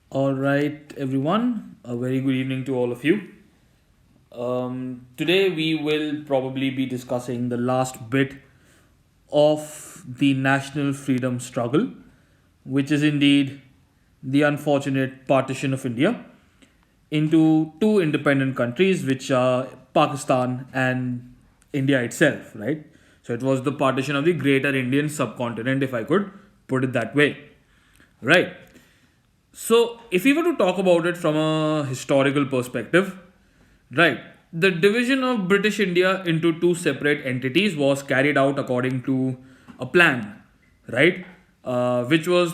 All right, everyone. A very good evening to all of you. Today, we will probably be discussing the last bit of the national freedom struggle, which is indeed the unfortunate partition of India into two independent countries, which are Pakistan and India itself, right? So, it was the partition of the greater Indian subcontinent, if I could put it that way, right? So, if we were to talk about it from a historical perspective, right, the division of British India into two separate entities was carried out according to a plan, right, which was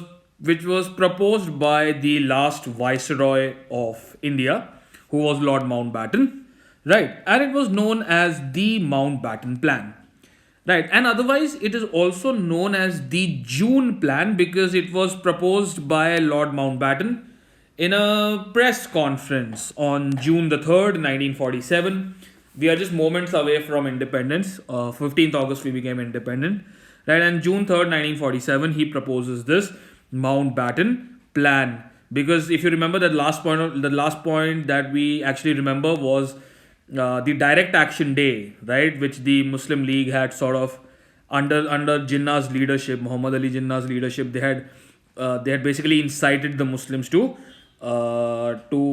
proposed by the last viceroy of India, who was Lord Mountbatten, right, and it was known as the Mountbatten Plan. Right, and otherwise, it is also known as the June Plan because it was proposed by Lord Mountbatten in a press conference on June the 3rd, 1947. We are just moments away from independence. 15th August, we became independent. Right, and June 3rd, 1947, he proposes this Mountbatten Plan. Because if you remember the last point that we actually remember was the Direct Action Day, right, which the Muslim League had sort of under Jinnah's leadership, Muhammad Ali Jinnah's leadership, they had basically incited the Muslims to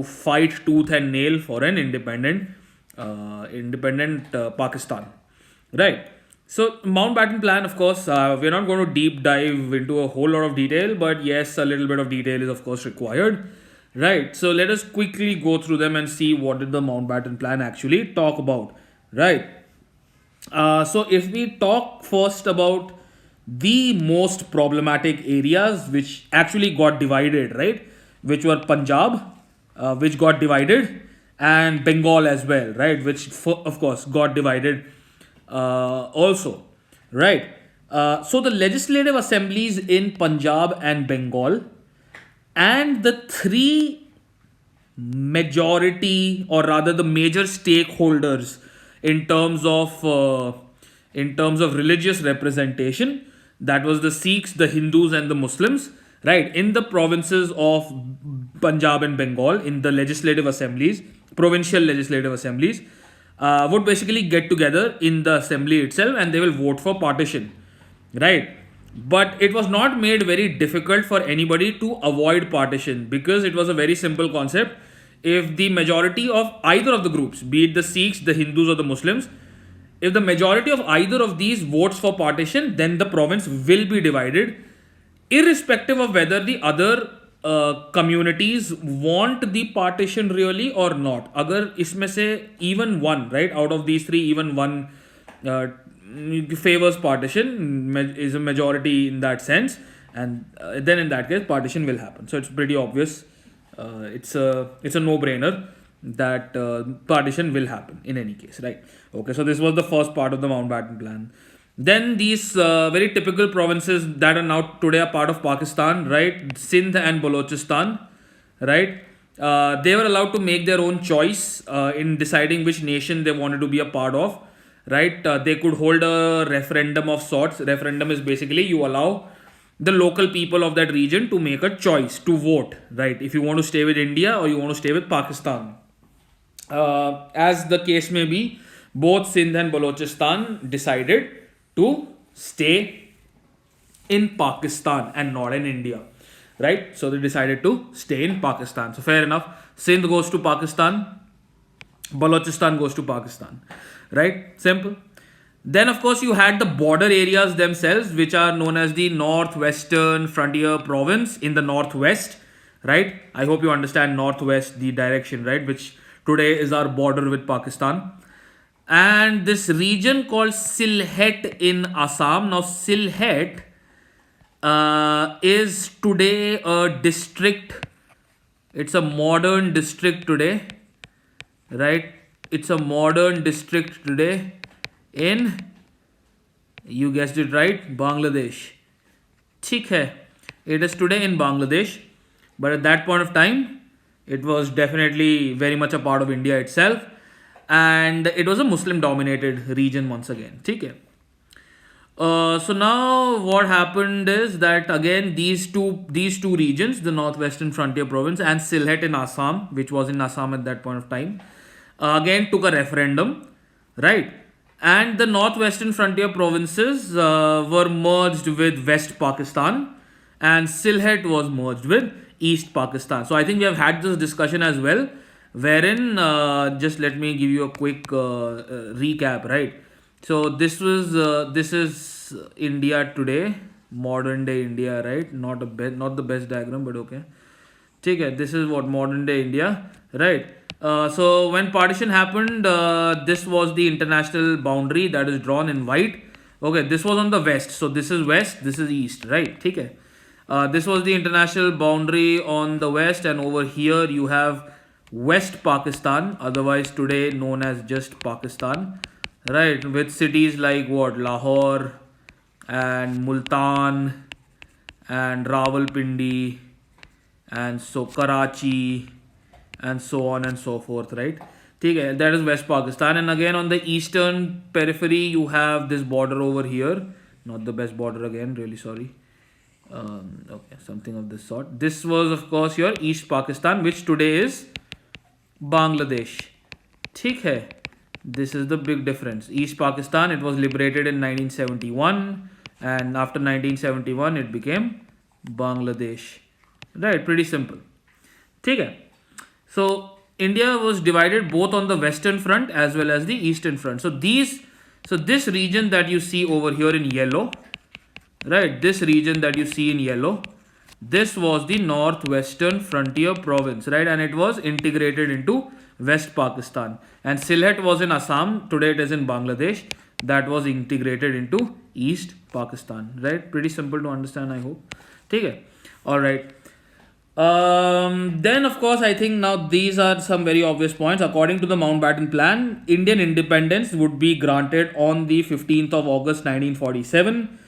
fight tooth and nail for an independent Pakistan, right? So Mountbatten Plan, of course, we're not going to deep dive into a whole lot of detail, but yes, a little bit of detail is of course required. Right. So let us quickly go through them and see what did the Mountbatten Plan actually talk about. Right. So if we talk first about the most problematic areas which actually got divided, right, which were Punjab, which got divided, and Bengal as well, right, which of course got divided also, right. So the legislative assemblies in Punjab and Bengal and the three majority, or rather the major stakeholders in terms of religious representation, that was the Sikhs, the Hindus, and the Muslims, right, in the provinces of Punjab and Bengal, in the legislative assemblies, provincial legislative assemblies, would basically get together in the assembly itself and they will vote for partition, right. But it was not made very difficult for anybody to avoid partition because it was a very simple concept. If the majority of either of the groups, be it the Sikhs, the Hindus, or the Muslims, if the majority of either of these votes for partition, then the province will be divided, irrespective of whether the other communities want the partition really or not. Agar isme se even one, right, out of these three, even one uh, favors partition, is a majority in that sense, and then in that case partition will happen. So it's pretty obvious. It's a no brainer that partition will happen in any case, right? Okay, so this was the first part of the Mountbatten Plan. Then these very typical provinces that are now today a part of Pakistan, right, Sindh and Balochistan, right, they were allowed to make their own choice in deciding which nation they wanted to be a part of, right. They could hold a referendum of sorts. Referendum is basically you allow the local people of that region to make a choice to vote, right, if you want to stay with India or you want to stay with Pakistan. As the case may be, both Sindh and Balochistan decided to stay in Pakistan and not in India, right? So they decided to stay in Pakistan. So fair enough. Sindh goes to Pakistan, Balochistan goes to Pakistan, right? Simple. Then, of course, you had the border areas themselves, which are known as the Northwestern Frontier Province in the northwest, right? I hope you understand northwest, the direction, right, which today is our border with Pakistan. And this region called Sylhet in Assam. Now, Sylhet is today a district. It's a modern district today, right? It's a modern district today in, you guessed it right, Bangladesh. ठीक है. It is today in Bangladesh, but at that point of time, it was definitely very much a part of India itself, and it was a Muslim-dominated region once again. ठीक है. So now what happened is that again these two regions, the northwestern frontier province and Sylhet in Assam, which was in Assam at that point of time, again took a referendum, right? And the northwestern frontier provinces were merged with West Pakistan, and Sylhet was merged with East Pakistan. So I think we have had this discussion as well, wherein just let me give you a quick recap, right? So this is India today, modern day India, right? Not the best diagram, but okay. ठीक है, this is what modern day India, right? So when partition happened, this was the international boundary that is drawn in white. Okay, this was on the west, so this is west, this is east, right? ठीक है. This was the international boundary on the west, and over here you have West Pakistan, otherwise today known as just Pakistan, right? With cities like what, Lahore and Multan and Rawalpindi and so Karachi and so on and so forth, right? Okay, that is West Pakistan. And again on the eastern periphery you have this border over here, not the best border, again really sorry. Okay, something of this sort. This was of course your East Pakistan, which today is Bangladesh. ठीक है, this is the big difference. East Pakistan, it was liberated in 1971, and after 1971 it became Bangladesh, right? Pretty simple. ठीक है. So India was divided both on the western front as well as the eastern front. So this region that you see over here in yellow, right? This region that you see in yellow, this was the northwestern frontier province, right? And it was integrated into West Pakistan. And Sylhet was in Assam, today it is in Bangladesh, that was integrated into East Pakistan, right? Pretty simple to understand, I hope. Okay, all right. Then of course I think now these are some very obvious points. According to the Mountbatten Plan, Indian independence would be granted on the 15th of August 1947.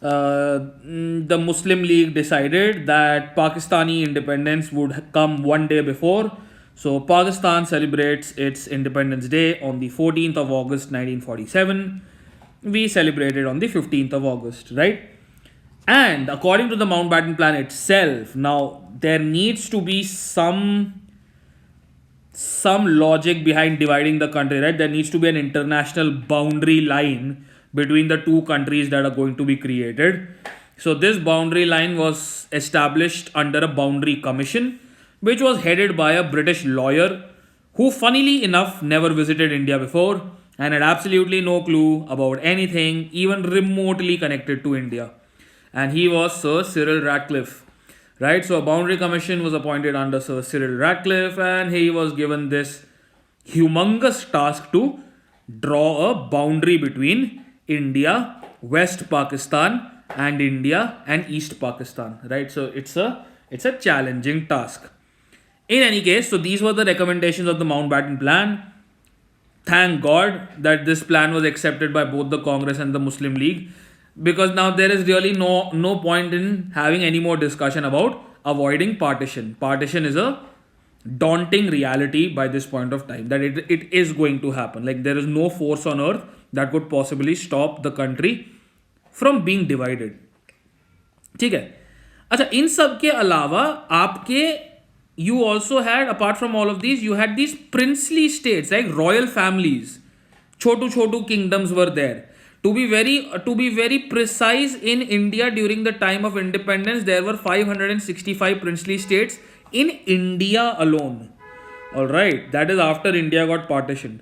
The Muslim League decided that Pakistani independence would come one day before. So Pakistan celebrates its Independence Day on the 14th of August 1947. We celebrated on the 15th of August, right? And according to the Mountbatten Plan itself, now there needs to be some logic behind dividing the country, right? There needs to be an international boundary line between the two countries that are going to be created. So this boundary line was established under a boundary commission, which was headed by a British lawyer who, funnily enough, never visited India before and had absolutely no clue about anything even remotely connected to India. And he was Sir Cyril Ratcliffe, right? So a boundary commission was appointed under Sir Cyril Ratcliffe, and he was given this humongous task to draw a boundary between India, West Pakistan, and India and East Pakistan, right? So it's a challenging task. In any case, so these were the recommendations of the Mountbatten Plan. Thank God that this plan was accepted by both the Congress and the Muslim League, because now there is really no point in having any more discussion about avoiding partition. Partition is a daunting reality by this point of time, that it is going to happen. Like there is no force on earth that could possibly stop the country from being divided. ठीक है. अच्छा, इन सब के अलावा आपके you also had, apart from all of these, you had these princely states, like royal families. Chotu kingdoms were there. To be very precise, in India during the time of independence, there were 565 princely states in India alone. All right, that is after India got partitioned.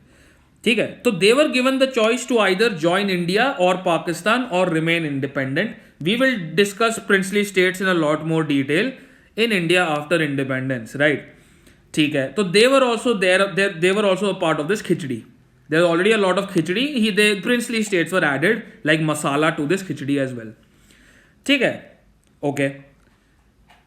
ठीक है, तो they were given the choice to either join India or Pakistan or remain independent. We will discuss princely states in a lot more detail in India after independence, right? ठीक है, तो they were also they were also a part of this khichdi. There's already a lot of khichdi. The princely states were added like masala to this khichdi as well. ठीक है, okay.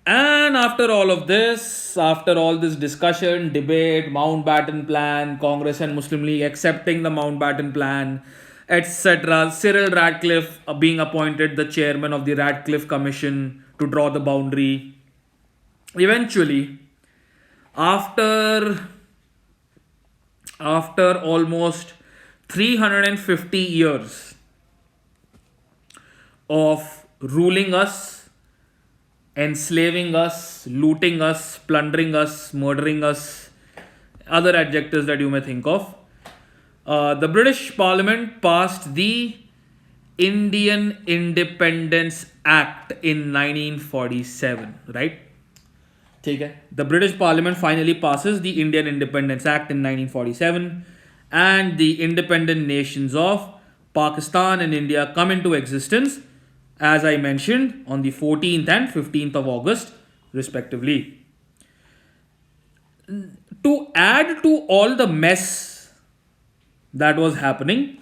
And after all of this, after all this discussion, debate, Mountbatten Plan, Congress and Muslim League accepting the Mountbatten Plan, etc., Cyril Ratcliffe being appointed the chairman of the Ratcliffe Commission to draw the boundary. Eventually, after almost 350 years, of ruling us, enslaving us, looting us, plundering us, murdering us, other adjectives that you may think of. The British Parliament passed the Indian Independence Act in 1947, right? ठीक है. The British Parliament finally passes the Indian Independence Act in 1947, and the independent nations of Pakistan and India come into existence, as I mentioned, on the 14th and 15th of August, respectively. To add to all the mess that was happening,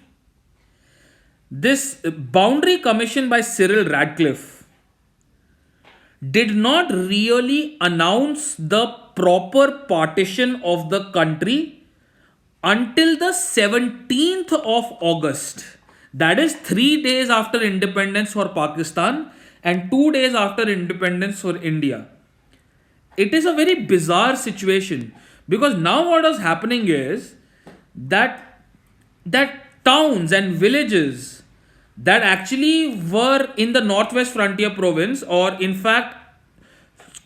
this boundary commission by Cyril Radcliffe did not really announce the proper partition of the country until the 17th of August. That is 3 days after independence for Pakistan and 2 days after independence for India. It is a very bizarre situation, because now what is happening is that towns and villages that actually were in the Northwest Frontier Province, or in fact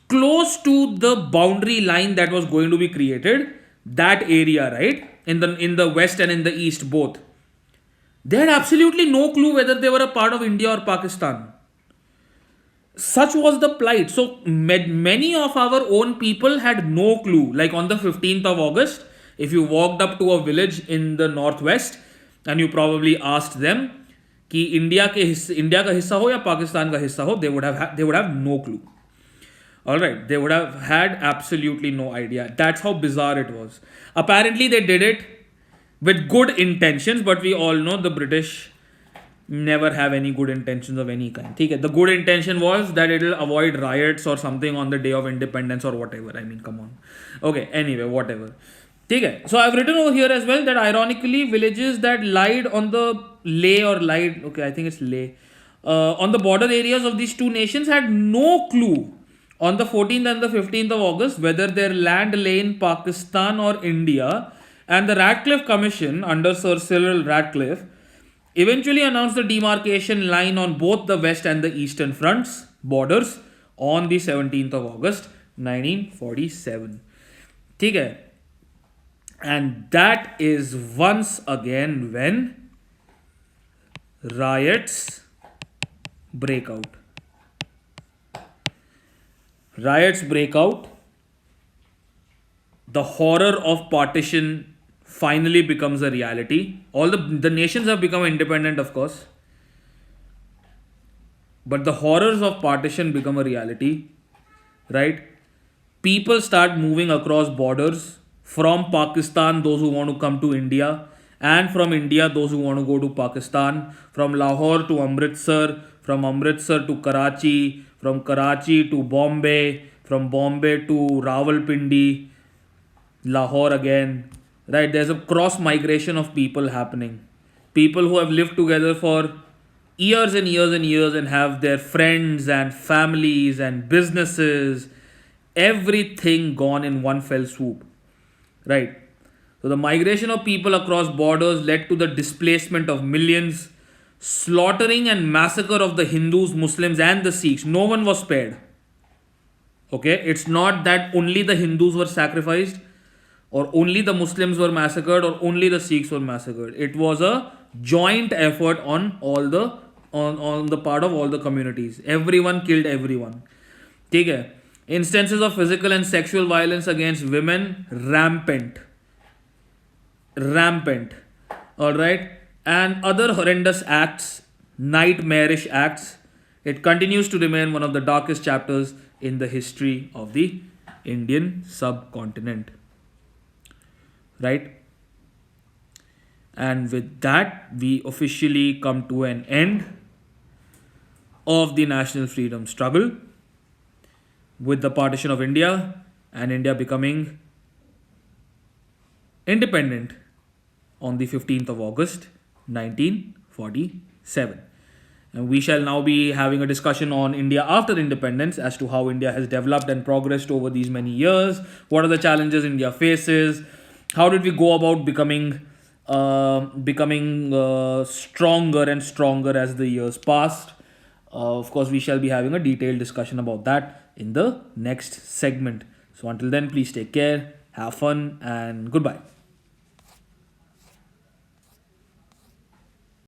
close to the boundary line that was going to be created, that area, right, in the west and in the east both, they had absolutely no clue whether they were a part of India or Pakistan. Such was the plight. So many of our own people had no clue. Like on the 15th of August, if you walked up to a village in the northwest and you probably asked them कि India का हिस्सा हो या पाकिस्तान का हिस्सा हो, they would have no clue. All right, they would have had absolutely no idea. That's how bizarre it was. Apparently, they did it with good intentions, but we all know the British never have any good intentions of any kind. Okay? The good intention was that it will avoid riots or something on the day of independence or whatever. I mean, come on. Okay, anyway, whatever. Okay? So I've written over here as well that ironically, villages that lied on the I think it's lay, on the border areas of these two nations had no clue on the 14th and the 15th of August whether their land lay in Pakistan or India. And the Radcliffe Commission under Sir Cyril Radcliffe eventually announced the demarcation line on both the west and the eastern fronts borders on the 17th of August 1947. Okay? And that is once again when riots break out. Riots break out. The horror of partition finally becomes a reality. All the nations have become independent, of course. But the horrors of partition become a reality, right? People start moving across borders. From Pakistan, those who want to come to India, and from India, those who want to go to Pakistan, from Lahore to Amritsar, from Amritsar to Karachi, from Karachi to Bombay, from Bombay to Rawalpindi, Lahore again, right? There's a cross migration of people happening. People who have lived together for years and years and years and have their friends and families and businesses, everything gone in one fell swoop. Right. So the migration of people across borders led to the displacement of millions, slaughtering and massacre of the Hindus, Muslims and the Sikhs. No one was spared. Okay. It's not that only the Hindus were sacrificed or only the Muslims were massacred or only the Sikhs were massacred. It was a joint effort on all the on the part of all the communities. Everyone killed everyone. Okay. Instances of physical and sexual violence against women rampant. Alright. And other horrendous acts, nightmarish acts. It continues to remain one of the darkest chapters in the history of the Indian subcontinent. Right. And with that, we officially come to an end of the national freedom struggle, with the partition of India and India becoming independent on the 15th of August 1947. And we shall now be having a discussion on India after independence as to how India has developed and progressed over these many years. What are the challenges India faces? How did we go about becoming stronger and stronger as the years passed? Of course, we shall be having a detailed discussion about that in the next segment. So until then, please take care, have fun, and goodbye.